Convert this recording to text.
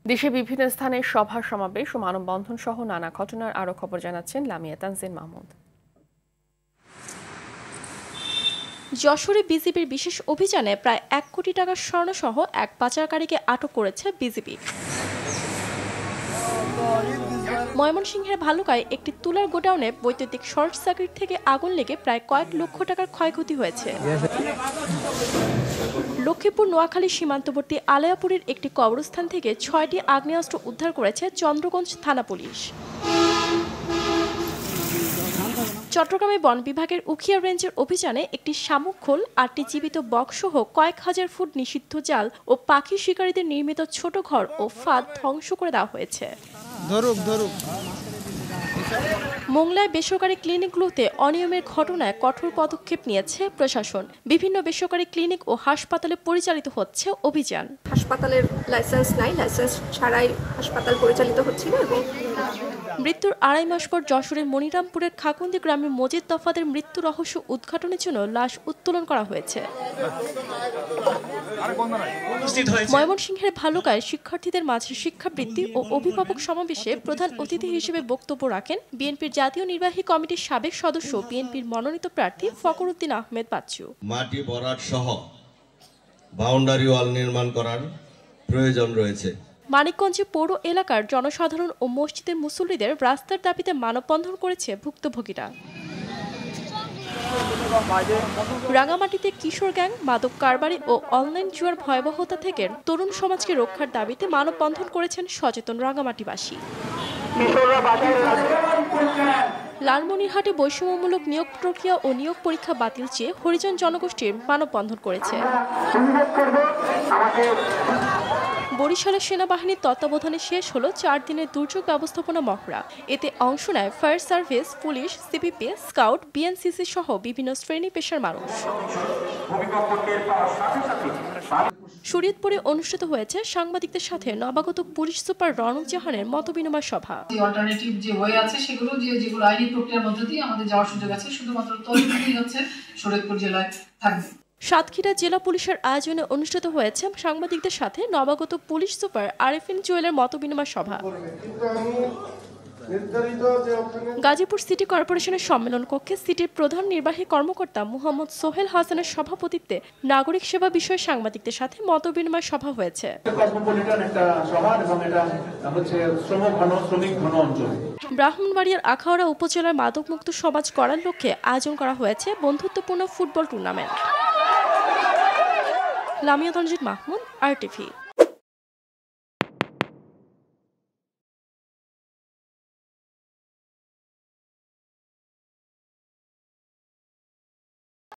দেশে বিভিন্ন স্থানে সভা সমাবেশ ও মানববন্ধন সহ নানা ঘটনার আরো খবর জানাচ্ছেন লামিয়া তানজিন মাহমুদ। যশোরে বিজিবির বিশেষ অভিযানে প্রায় ১ কোটি টাকার স্বর্ণসহ এক পাচারকারীকে আটক করেছে বিজিবি। ময়মনসিংহের ভালুকায় একটি তুলার গোডাউনে বৈদ্যুতিক শর্ট সার্কিট থেকে আগুন লেগে প্রায় কয়েক লক্ষ টাকার ক্ষয়ক্ষতি হয়েছে। লক্ষ্মীপুর নোয়াখালী সীমান্তবর্তী আলেয়াপুরের একটি কবরস্থান থেকে ৬টি আগ্নেয়াস্ত্র উদ্ধার করেছে চন্দ্রগঞ্জ থানা পুলিশ। চট্টগ্রামে বন বিভাগের উখিয়া রেঞ্জের অভিযানে একটি শামুক খোল, ৮টি জীবিত বকসহ কয়েক হাজার ফুট নিষিদ্ধ জাল ও পাখি শিকারীদের নির্মিত ছোট ঘর ও ফাঁদ ধ্বংস করে দেওয়া হয়েছে। মোংলায় বেসরকারি ক্লিনিকগুলোতে অনিয়মের ঘটনায় কঠোর পদক্ষেপ নিয়েছে প্রশাসন। বিভিন্ন বেসরকারি ক্লিনিক ও হাসপাতালে পরিচালিত হচ্ছে অভিযান। হাসপাতালের লাইসেন্স নাই, লাইসেন্স ছাড়াই হাসপাতাল পরিচালিত হচ্ছিল। এবং মৃত্যুর ২.৫ মাস পর যশোরের মনিরামপুরের খাকুন্দি গ্রামের মজিদ দফাদের মৃত্যু রহস্য উদ্ঘাটনের জন্য লাশ উত্তোলন করা হয়েছে। ময়মনসিংহের ভালুকায় শিক্ষার্থীদের মাঝে শিক্ষাবৃত্তি ও অভিভাবক সমাবেশে প্রধান অতিথি হিসেবে বক্তব্য রাখেন বিএনপির জাতীয় নির্বাহী কমিটির সাবেক সদস্য বিএনপির মনোনীত প্রার্থী ফখরুদ্দিন আহমেদ বাচ্চু। মাটি ভরাট সহ বাউন্ডারি ওয়াল নির্মাণ করার প্রয়োজন রয়েছে। মানিকগঞ্জে পৌর এলাকার জনসাধারণ ও মসজিদের মুসল্লিদের রাস্তার দাবিতে মানববন্ধন করেছে ভুক্তভোগীরা। রাঙামাটিতে কিশোর গ্যাং, মাদক কারবারি ও অনলাইন জুয়ার ভয়াবহতা থেকে তরুণ সমাজকে রক্ষার দাবিতে মানববন্ধন করেছেন সচেতন রাঙামাটিবাসী। লালমনিরহাটে বৈষম্যমূলক নিয়োগ প্রক্রিয়া ও নিয়োগ পরীক্ষা বাতিল চেয়ে হরিজন জনগোষ্ঠীর মানববন্ধন করেছে। বরিশালের সেনাবাহিনীর তত্ত্বাবধানে শেষ হলো ৪ দিনের দুর্যোগ ব্যবস্থাপনা মহড়া। এতে অংশ নেয় fire service, police, CPP, scout, BNCC সহ বিভিন্ন শ্রেণী পেশার মানুষ। শরীয়তপুরে অনুষ্ঠিত হয়েছে সাংবাদিকদের সাথে নবাগত পুলিশ সুপার রনক জাহানের মতবিনিময় সভা। অল্টারনেটিভ যে ওয়ে আছে সেগুলো যেগুলো আইনি প্রক্রিয়ার মধ্য দিয়ে আমাদের যাওয়ার সুযোগ আছে, শুধুমাত্র তদন্তই হচ্ছে শরীয়তপুর জেলায় থাকবে। সাতক্ষীরা জেলা পুলিশের আয়োজনে অনুষ্ঠিত হয়েছে সাংবাদিকদের সাথে নবাগত পুলিশ সুপার আরেফিন জুয়েলের মতবিনিময় সভা। গাজীপুর সিটি কর্পোরেশনের সম্মেলন কক্ষে সিটির প্রধান নির্বাহী কর্মকর্তা মোহাম্মদ সোহেল হাসানের সভাপতিত্বে নাগরিক সেবা বিষয়ে সাংবাদিকদের সাথে মতবিনিময় সভা হয়েছে। ব্রাহ্মণবাড়িয়ার আখাউড়া উপজেলার মাদকমুক্ত সমাজ গড়ার লক্ষ্যে আয়োজন করা হয়েছে বন্ধুত্বপূর্ণ football tournament. Lamia Tanjin Mahmud, RTV।